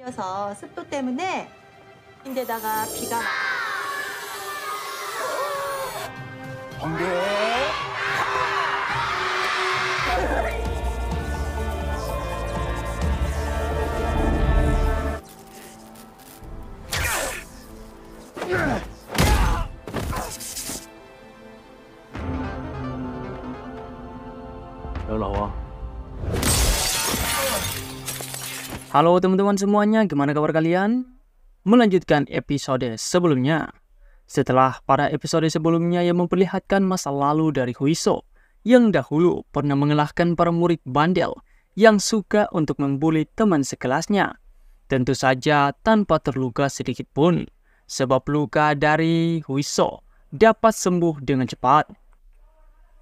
그래서 습도 때문에 인데다가 비가 번개. Lawa. Halo teman-teman semuanya, gimana kabar kalian? Melanjutkan episode sebelumnya. Setelah pada episode sebelumnya yang memperlihatkan masa lalu dari Huiso, yang dahulu pernah mengalahkan para murid bandel yang suka untuk membuli teman sekelasnya. Tentu saja tanpa terluka sedikit pun, sebab luka dari Huiso dapat sembuh dengan cepat.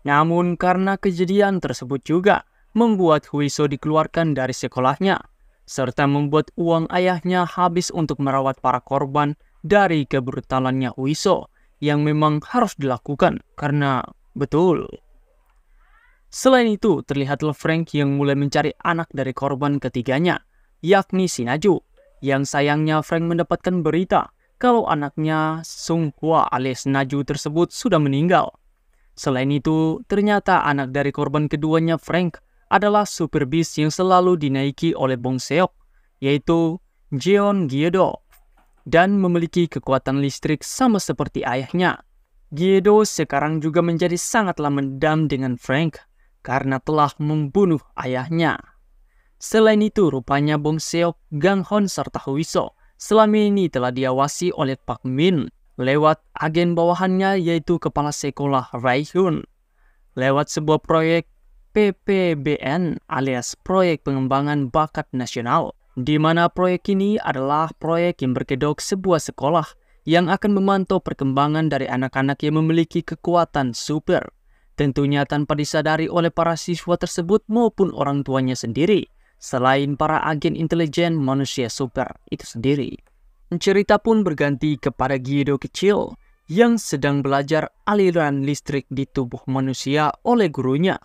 Namun karena kejadian tersebut juga membuat Huiso dikeluarkan dari sekolahnya, serta membuat uang ayahnya habis untuk merawat para korban dari kebrutalannya Huiso yang memang harus dilakukan karena betul. Selain itu, terlihatlah Frank yang mulai mencari anak dari korban ketiganya, yakni si Naju, yang sayangnya Frank mendapatkan berita kalau anaknya Sung Hwa alias Naju tersebut sudah meninggal. Selain itu, ternyata anak dari korban keduanya Frank adalah super beast yang selalu dinaiki oleh Bong Seok, yaitu Jeon Gyedo, dan memiliki kekuatan listrik sama seperti ayahnya. Gyedo sekarang juga menjadi sangatlah mendam dengan Frank karena telah membunuh ayahnya. Selain itu, rupanya Bong Seok, Gang Hon, serta Huiso selama ini telah diawasi oleh Pak Min lewat agen bawahannya yaitu Kepala Sekolah Raihun, lewat sebuah proyek PPBN alias Proyek Pengembangan Bakat Nasional, di mana proyek ini adalah proyek yang berkedok sebuah sekolah yang akan memantau perkembangan dari anak-anak yang memiliki kekuatan super, tentunya tanpa disadari oleh para siswa tersebut maupun orang tuanya sendiri, selain para agen intelijen manusia super itu sendiri. Cerita pun berganti kepada Gyedo kecil yang sedang belajar aliran listrik di tubuh manusia oleh gurunya,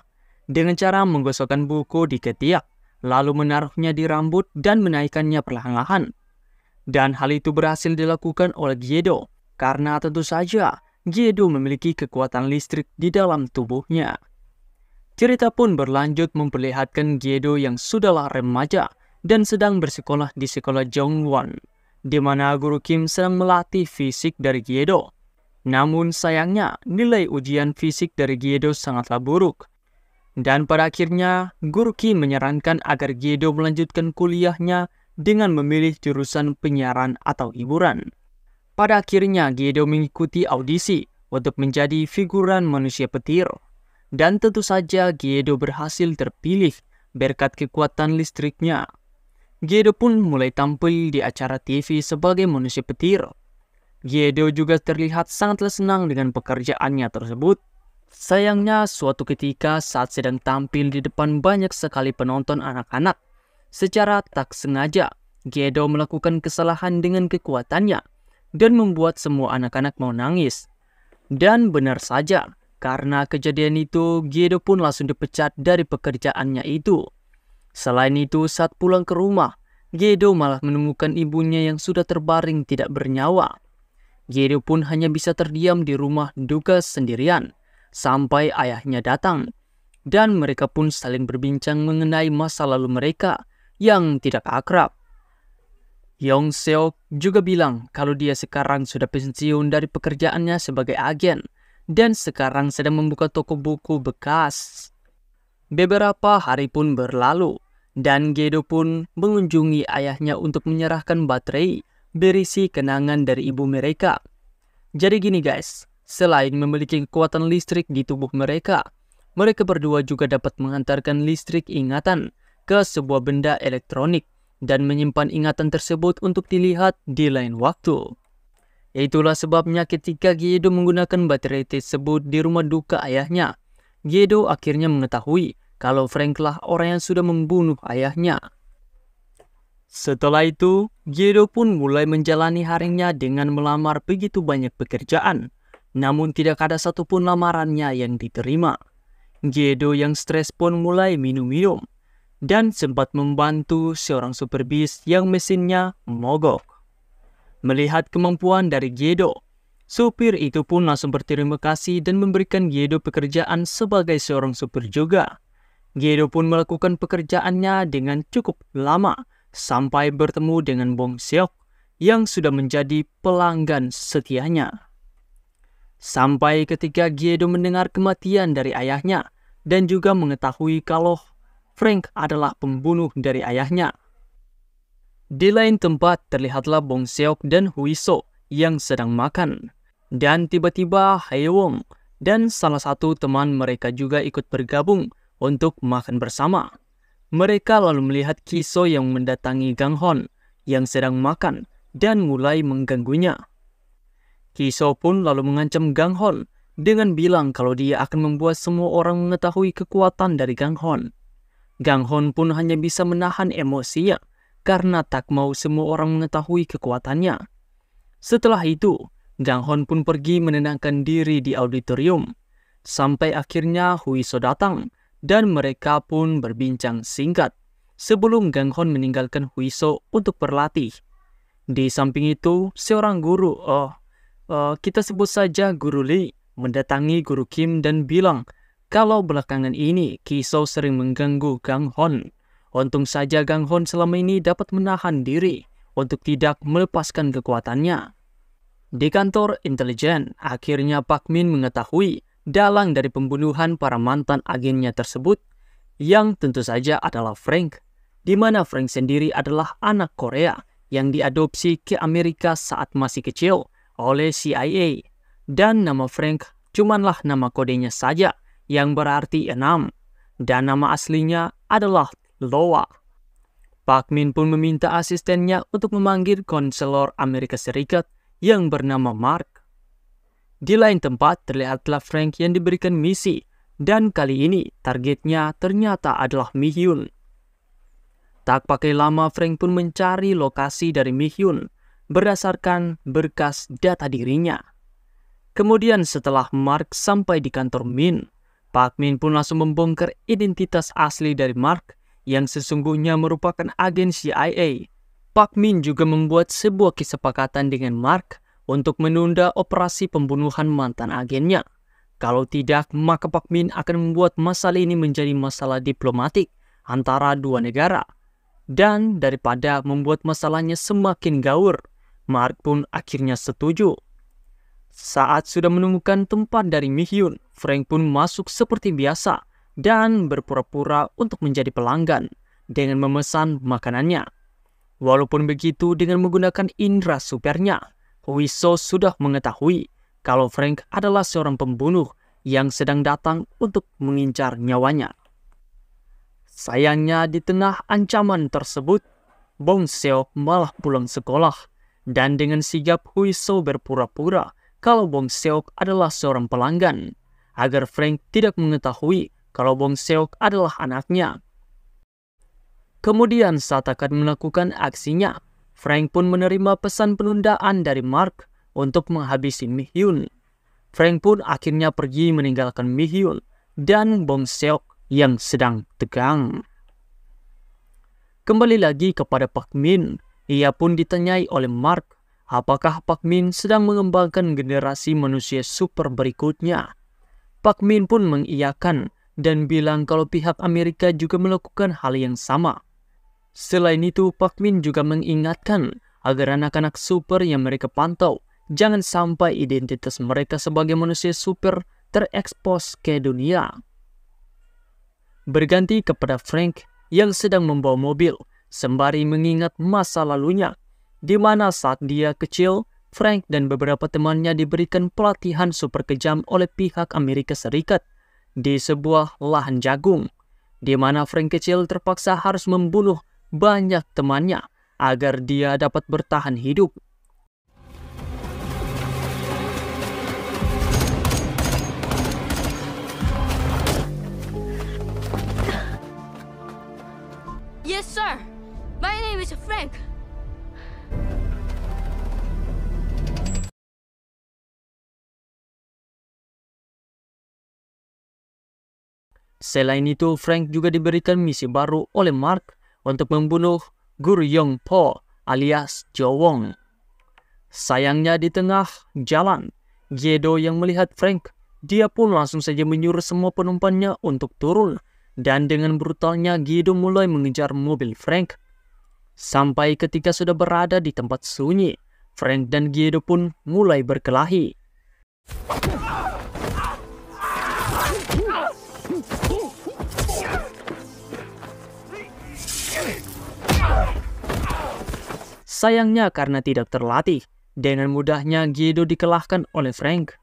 dengan cara menggosokkan buku di ketiak, lalu menaruhnya di rambut dan menaikkannya perlahan-lahan. Dan hal itu berhasil dilakukan oleh Gyedo, karena tentu saja Gyedo memiliki kekuatan listrik di dalam tubuhnya. Cerita pun berlanjut memperlihatkan Gyedo yang sudahlah remaja dan sedang bersekolah di sekolah Jongwon, di mana Guru Kim sedang melatih fisik dari Gyedo. Namun sayangnya, nilai ujian fisik dari Gyedo sangatlah buruk. Dan pada akhirnya, Guru Kim menyarankan agar Gyedo melanjutkan kuliahnya dengan memilih jurusan penyiaran atau hiburan. Pada akhirnya, Gyedo mengikuti audisi untuk menjadi figuran manusia petir. Dan tentu saja Gyedo berhasil terpilih berkat kekuatan listriknya. Gyedo pun mulai tampil di acara TV sebagai manusia petir. Gyedo juga terlihat sangatlah senang dengan pekerjaannya tersebut. Sayangnya, suatu ketika saat sedang tampil di depan banyak sekali penonton anak-anak, secara tak sengaja, Gyedo melakukan kesalahan dengan kekuatannya dan membuat semua anak-anak mau nangis. Dan benar saja, karena kejadian itu, Gyedo pun langsung dipecat dari pekerjaannya itu. Selain itu, saat pulang ke rumah, Gyedo malah menemukan ibunya yang sudah terbaring tidak bernyawa. Gyedo pun hanya bisa terdiam di rumah duka sendirian sampai ayahnya datang, dan mereka pun saling berbincang mengenai masa lalu mereka yang tidak akrab. Yong Seok juga bilang kalau dia sekarang sudah pensiun dari pekerjaannya sebagai agen dan sekarang sedang membuka toko buku bekas. Beberapa hari pun berlalu, dan Gyedo pun mengunjungi ayahnya untuk menyerahkan baterai berisi kenangan dari ibu mereka. Jadi gini guys, selain memiliki kekuatan listrik di tubuh mereka, mereka berdua juga dapat mengantarkan listrik ingatan ke sebuah benda elektronik dan menyimpan ingatan tersebut untuk dilihat di lain waktu. Itulah sebabnya ketika Gyedo menggunakan baterai tersebut di rumah duka ayahnya, Gyedo akhirnya mengetahui kalau Frank lah orang yang sudah membunuh ayahnya. Setelah itu, Gyedo pun mulai menjalani harinya dengan melamar begitu banyak pekerjaan, namun tidak ada satupun lamarannya yang diterima. Gyedo yang stres pun mulai minum-minum. dan sempat membantu seorang Super Beast yang mesinnya mogok. Melihat kemampuan dari Gedo, supir itu pun langsung berterima kasih dan memberikan Gedo pekerjaan sebagai seorang supir juga. Gedo pun melakukan pekerjaannya dengan cukup lama sampai bertemu dengan Bong Seok yang sudah menjadi pelanggan setianya. Sampai ketika Gedo mendengar kematian dari ayahnya dan juga mengetahui kalau Frank adalah pembunuh dari ayahnya. Di lain tempat terlihatlah Bong Seok dan Huiso yang sedang makan. Dan tiba-tiba Haewon dan salah satu teman mereka juga ikut bergabung untuk makan bersama. Mereka lalu melihat Kiso yang mendatangi Gang Hon yang sedang makan dan mulai mengganggunya. Kiso pun lalu mengancam Gang Hon dengan bilang kalau dia akan membuat semua orang mengetahui kekuatan dari Gang Hon. Gang Hon pun hanya bisa menahan emosinya karena tak mau semua orang mengetahui kekuatannya. Setelah itu, Gang Hon pun pergi menenangkan diri di auditorium. Sampai akhirnya Huiso datang dan mereka pun berbincang singkat sebelum Gang Hon meninggalkan Huiso untuk berlatih. Di samping itu, seorang guru, kita sebut saja Guru Lee, mendatangi Guru Kim dan bilang kalau belakangan ini Kiso sering mengganggu Gang Hon. Untung saja Gang Hon selama ini dapat menahan diri untuk tidak melepaskan kekuatannya. Di kantor intelijen, akhirnya Pak Min mengetahui dalang dari pembunuhan para mantan agennya tersebut, yang tentu saja adalah Frank, di mana Frank sendiri adalah anak Korea yang diadopsi ke Amerika saat masih kecil oleh CIA. Dan nama Frank cumanlah nama kodenya saja yang berarti 6, dan nama aslinya adalah Loa. Pak Min pun meminta asistennya untuk memanggil konselor Amerika Serikat yang bernama Mark. Di lain tempat terlihatlah Frank yang diberikan misi, dan kali ini targetnya ternyata adalah Mi-hyun. Tak pakai lama Frank pun mencari lokasi dari Mi-hyun berdasarkan berkas data dirinya. Kemudian setelah Mark sampai di kantor Min, Pak Min pun langsung membongkar identitas asli dari Mark yang sesungguhnya merupakan agen CIA. Pak Min juga membuat sebuah kesepakatan dengan Mark untuk menunda operasi pembunuhan mantan agennya. Kalau tidak, maka Pak Min akan membuat masalah ini menjadi masalah diplomatik antara dua negara. Dan daripada membuat masalahnya semakin gaur, Mark pun akhirnya setuju. Saat sudah menemukan tempat dari Mi-hyun, Frank pun masuk seperti biasa dan berpura-pura untuk menjadi pelanggan dengan memesan makanannya. Walaupun begitu, dengan menggunakan indera supernya, Huiso sudah mengetahui kalau Frank adalah seorang pembunuh yang sedang datang untuk mengincar nyawanya. Sayangnya di tengah ancaman tersebut, Bong Seok malah pulang sekolah, dan dengan sigap Huiso berpura-pura kalau Bong Seok adalah seorang pelanggan, agar Frank tidak mengetahui kalau Bong Seok adalah anaknya. Kemudian saat akan melakukan aksinya, Frank pun menerima pesan penundaan dari Mark untuk menghabisi Mi-hyun. Frank pun akhirnya pergi meninggalkan Mi-hyun dan Bong Seok yang sedang tegang. Kembali lagi kepada Pak Min, ia pun ditanyai oleh Mark apakah Pak Min sedang mengembangkan generasi manusia super berikutnya. Pak Min pun mengiyakan dan bilang kalau pihak Amerika juga melakukan hal yang sama. Selain itu, Pak Min juga mengingatkan agar anak-anak super yang mereka pantau jangan sampai identitas mereka sebagai manusia super terekspos ke dunia. Berganti kepada Frank yang sedang membawa mobil sembari mengingat masa lalunya, di mana saat dia kecil, Frank dan beberapa temannya diberikan pelatihan super kejam oleh pihak Amerika Serikat di sebuah lahan jagung, di mana Frank kecil terpaksa harus membunuh banyak temannya agar dia dapat bertahan hidup. Yes, sir. My name is Frank. Selain itu, Frank juga diberikan misi baru oleh Mark untuk membunuh Gur Yong Po alias Jowong. Sayangnya di tengah jalan, Gedo yang melihat Frank, dia pun langsung saja menyuruh semua penumpangnya untuk turun. Dan dengan brutalnya Gedo mulai mengejar mobil Frank. Sampai ketika sudah berada di tempat sunyi, Frank dan Gedo pun mulai berkelahi. Sayangnya karena tidak terlatih, dengan mudahnya Gedo dikalahkan oleh Frank.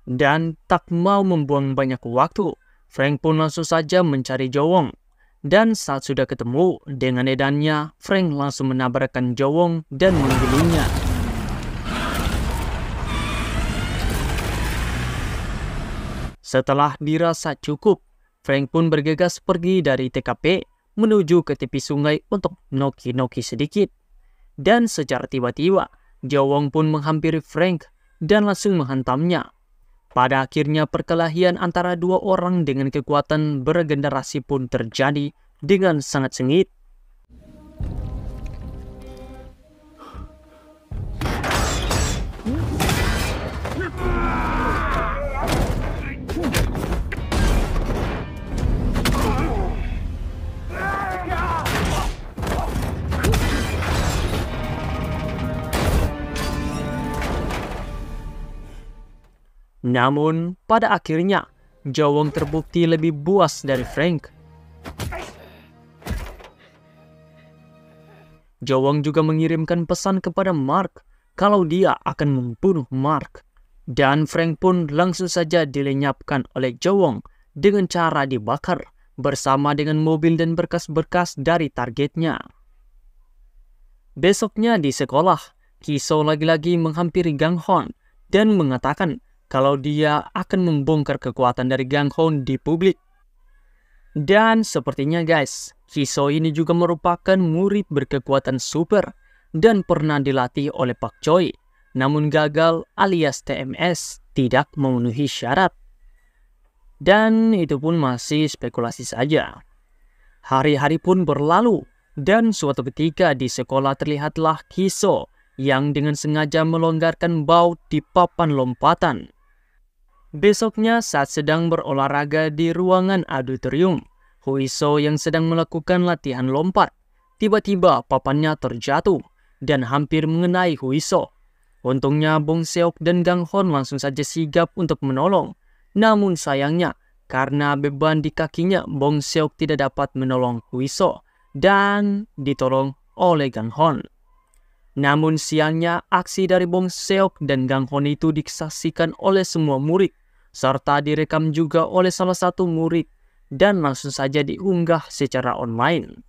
Dan tak mau membuang banyak waktu, Frank pun langsung saja mencari Jowong. Dan saat sudah ketemu dengan edannya, Frank langsung menabrakkan Jowong dan menggulingnya. Setelah dirasa cukup, Frank pun bergegas pergi dari TKP menuju ke tepi sungai untuk noki-noki sedikit. Dan secara tiba-tiba, Jowong pun menghampiri Frank dan langsung menghantamnya. Pada akhirnya perkelahian antara dua orang dengan kekuatan bergenerasi pun terjadi dengan sangat sengit. Namun, pada akhirnya, Jowong terbukti lebih buas dari Frank. Jowong juga mengirimkan pesan kepada Mark kalau dia akan membunuh Mark. Dan Frank pun langsung saja dilenyapkan oleh Jowong dengan cara dibakar bersama dengan mobil dan berkas-berkas dari targetnya. Besoknya di sekolah, Kiso lagi-lagi menghampiri Gang Hon dan mengatakan kalau dia akan membongkar kekuatan dari Gang Hon di publik. Dan sepertinya guys, Kiso ini juga merupakan murid berkekuatan super dan pernah dilatih oleh Pak Choi, namun gagal alias TMS tidak memenuhi syarat. Dan itu pun masih spekulasi saja. Hari-hari pun berlalu dan suatu ketika di sekolah terlihatlah Kiso yang dengan sengaja melonggarkan baut di papan lompatan. Besoknya saat sedang berolahraga di ruangan auditorium, Huiso yang sedang melakukan latihan lompat, tiba-tiba papannya terjatuh dan hampir mengenai Huiso. Untungnya Bong Seok dan Gang Hon langsung saja sigap untuk menolong. Namun sayangnya, karena beban di kakinya, Bong Seok tidak dapat menolong Huiso dan ditolong oleh Gang Hon. Namun siangnya, aksi dari Bong Seok dan Gang Hon itu disaksikan oleh semua murid, serta direkam juga oleh salah satu murid dan langsung saja diunggah secara online.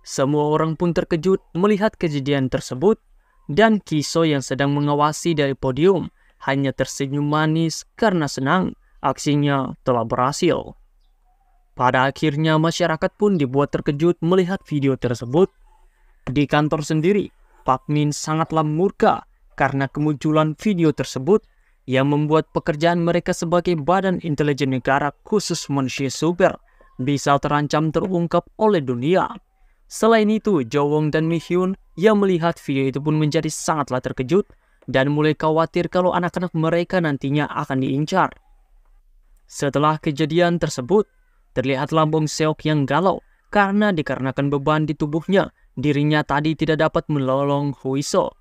Semua orang pun terkejut melihat kejadian tersebut dan Kiso yang sedang mengawasi dari podium hanya tersenyum manis karena senang aksinya telah berhasil. Pada akhirnya masyarakat pun dibuat terkejut melihat video tersebut. Di kantor sendiri, Pak Min sangatlah murka karena kemunculan video tersebut yang membuat pekerjaan mereka sebagai Badan Intelijen Negara Khusus Manusia Super bisa terancam terungkap oleh dunia. Selain itu, Jowong dan Mi-hyun yang melihat video itu pun menjadi sangatlah terkejut dan mulai khawatir kalau anak-anak mereka nantinya akan diincar. Setelah kejadian tersebut, terlihatlah Bong Seok yang galau karena dikarenakan beban di tubuhnya, dirinya tadi tidak dapat menolong Huiso.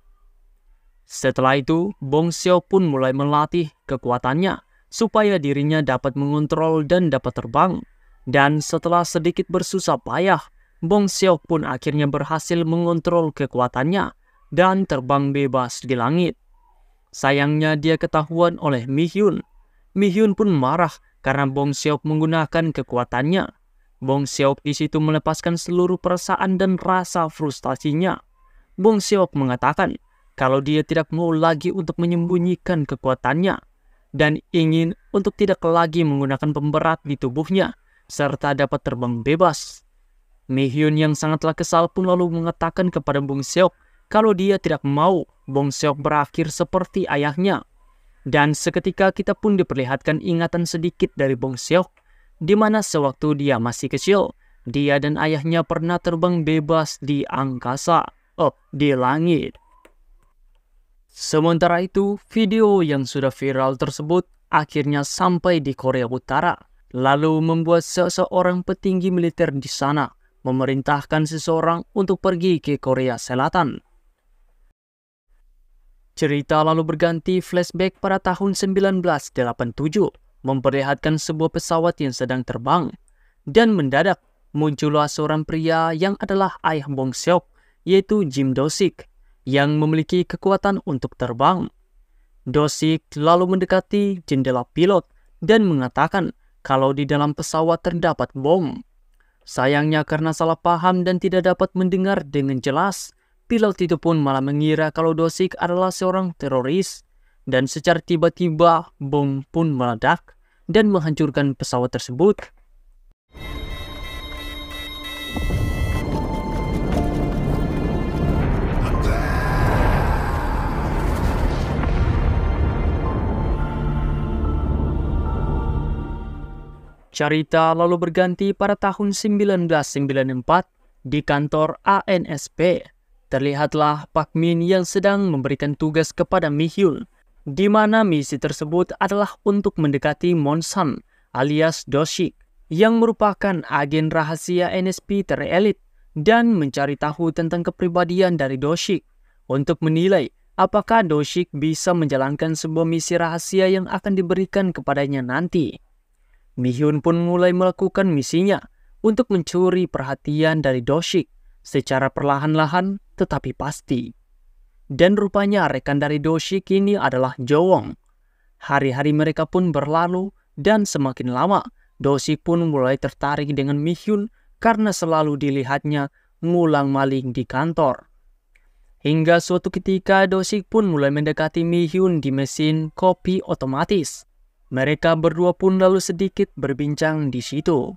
Setelah itu, Bong Seok pun mulai melatih kekuatannya supaya dirinya dapat mengontrol dan dapat terbang. Dan setelah sedikit bersusah payah, Bong Seok pun akhirnya berhasil mengontrol kekuatannya dan terbang bebas di langit. Sayangnya dia ketahuan oleh Mi-hyun. Mi-hyun pun marah karena Bong Seok menggunakan kekuatannya. Bong Seok di situ melepaskan seluruh perasaan dan rasa frustasinya. Bong Seok mengatakan kalau dia tidak mau lagi untuk menyembunyikan kekuatannya dan ingin untuk tidak lagi menggunakan pemberat di tubuhnya serta dapat terbang bebas. Mi-hyun yang sangatlah kesal pun lalu mengatakan kepada Bong Seok kalau dia tidak mau Bong Seok berakhir seperti ayahnya. Dan seketika kita pun diperlihatkan ingatan sedikit dari Bong Seok di mana sewaktu dia masih kecil, dia dan ayahnya pernah terbang bebas di angkasa, di langit. Sementara itu, video yang sudah viral tersebut akhirnya sampai di Korea Utara, lalu membuat seseorang petinggi militer di sana memerintahkan seseorang untuk pergi ke Korea Selatan. Cerita lalu berganti flashback pada tahun 1987, memperlihatkan sebuah pesawat yang sedang terbang, dan mendadak muncullah seorang pria yang adalah ayah Bong Seok, yaitu Jim Do-sik, yang memiliki kekuatan untuk terbang. Do-sik lalu mendekati jendela pilot dan mengatakan kalau di dalam pesawat terdapat bom. Sayangnya karena salah paham dan tidak dapat mendengar dengan jelas, pilot itu pun malah mengira kalau Do-sik adalah seorang teroris, dan secara tiba-tiba bom pun meledak dan menghancurkan pesawat tersebut. Cerita lalu berganti pada tahun 1994 di kantor ANSP. Terlihatlah Pak Min yang sedang memberikan tugas kepada Mi Hyun, di mana misi tersebut adalah untuk mendekati Monsan alias Do-sik, yang merupakan agen rahasia NSP terelit, dan mencari tahu tentang kepribadian dari Do-sik untuk menilai apakah Do-sik bisa menjalankan sebuah misi rahasia yang akan diberikan kepadanya nanti. Mi Hyun pun mulai melakukan misinya untuk mencuri perhatian dari Do-sik secara perlahan-lahan tetapi pasti. Dan rupanya rekan dari Do-sik ini adalah Jo-won. Hari-hari mereka pun berlalu dan semakin lama Do-sik pun mulai tertarik dengan Mi Hyun karena selalu dilihatnya ngulang maling di kantor. Hingga suatu ketika Do-sik pun mulai mendekati Mi Hyun di mesin kopi otomatis. Mereka berdua pun lalu sedikit berbincang di situ.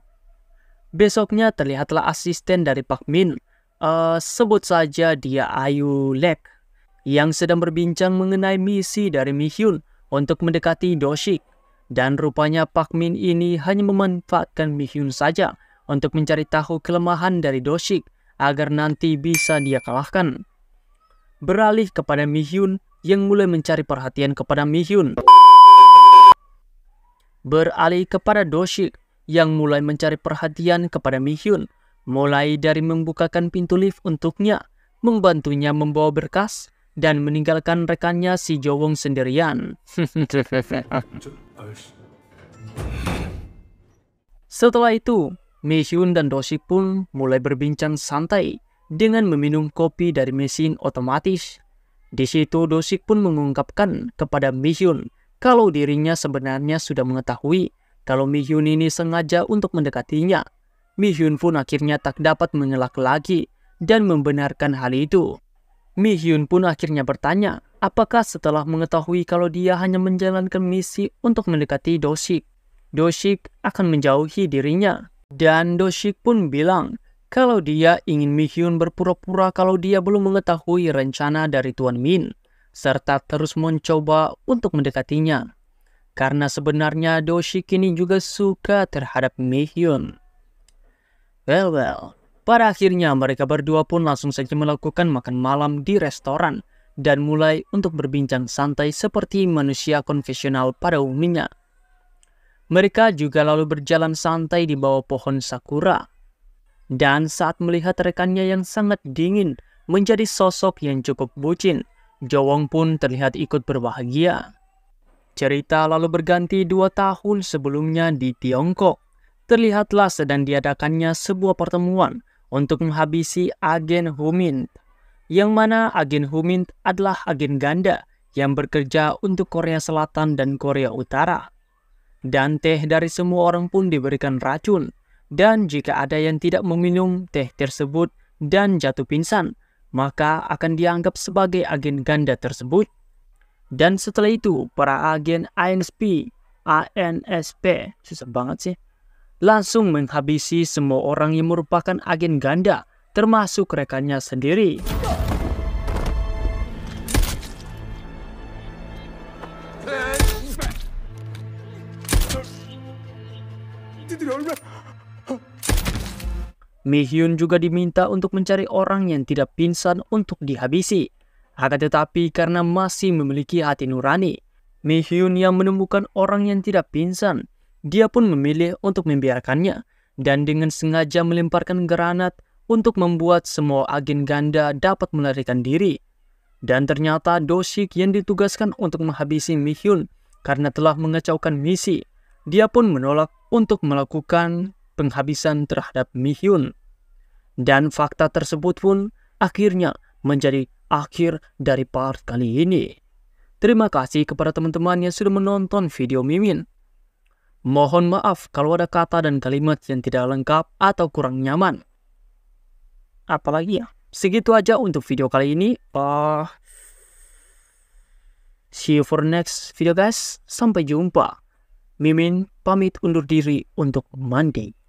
Besoknya terlihatlah asisten dari Pak Min, sebut saja dia Ayu Lek, yang sedang berbincang mengenai misi dari Mi Hyun untuk mendekati Do-sik. Dan rupanya Pak Min ini hanya memanfaatkan Mi Hyun saja untuk mencari tahu kelemahan dari Do-sik agar nanti bisa dia kalahkan. Beralih kepada Mi Hyun yang mulai mencari perhatian kepada Mi Hyun. Beralih kepada Do-sik yang mulai mencari perhatian kepada Mi Hyun, mulai dari membukakan pintu lift untuknya, membantunya membawa berkas, dan meninggalkan rekannya si Jo-won sendirian. Setelah itu, Mi Hyun dan Do-sik pun mulai berbincang santai dengan meminum kopi dari mesin otomatis. Di situ Do-sik pun mengungkapkan kepada Mi Hyun kalau dirinya sebenarnya sudah mengetahui kalau Mi Hyun ini sengaja untuk mendekatinya. Mi Hyun pun akhirnya tak dapat mengelak lagi dan membenarkan hal itu. Mi Hyun pun akhirnya bertanya, apakah setelah mengetahui kalau dia hanya menjalankan misi untuk mendekati Do-sik, Do-sik akan menjauhi dirinya. Dan Do-sik pun bilang kalau dia ingin Mi Hyun berpura-pura kalau dia belum mengetahui rencana dari Tuan Min, serta terus mencoba untuk mendekatinya. Karena sebenarnya Do-sik ini juga suka terhadap Mi Hyun. Well, pada akhirnya mereka berdua pun langsung saja melakukan makan malam di restoran dan mulai untuk berbincang santai seperti manusia konvensional pada umumnya. Mereka juga lalu berjalan santai di bawah pohon sakura. Dan saat melihat rekannya yang sangat dingin menjadi sosok yang cukup bucin, Jo-won pun terlihat ikut berbahagia. Cerita lalu berganti 2 tahun sebelumnya di Tiongkok. Terlihatlah sedang diadakannya sebuah pertemuan untuk menghabisi agen Humint, yang mana agen Humint adalah agen ganda yang bekerja untuk Korea Selatan dan Korea Utara. Dan teh dari semua orang pun diberikan racun, dan jika ada yang tidak meminum teh tersebut dan jatuh pingsan, maka akan dianggap sebagai agen ganda tersebut. Dan setelah itu, para agen ANSP, susah banget sih, langsung menghabisi semua orang yang merupakan agen ganda, termasuk rekannya sendiri. Mi-hyun juga diminta untuk mencari orang yang tidak pingsan untuk dihabisi. Akan tetapi karena masih memiliki hati nurani, Mi-hyun yang menemukan orang yang tidak pingsan, dia pun memilih untuk membiarkannya dan dengan sengaja melemparkan granat untuk membuat semua agen ganda dapat melarikan diri. Dan ternyata Do-sik yang ditugaskan untuk menghabisi Mi-hyun karena telah mengacaukan misi, dia pun menolak untuk melakukan penghabisan terhadap Mi-hyun. Dan fakta tersebut pun akhirnya menjadi akhir dari part kali ini. Terima kasih kepada teman-teman yang sudah menonton video Mimin. Mohon maaf kalau ada kata dan kalimat yang tidak lengkap atau kurang nyaman. Apalagi ya, segitu aja untuk video kali ini. See you for next video guys. Sampai jumpa. Mimin pamit undur diri untuk mandi.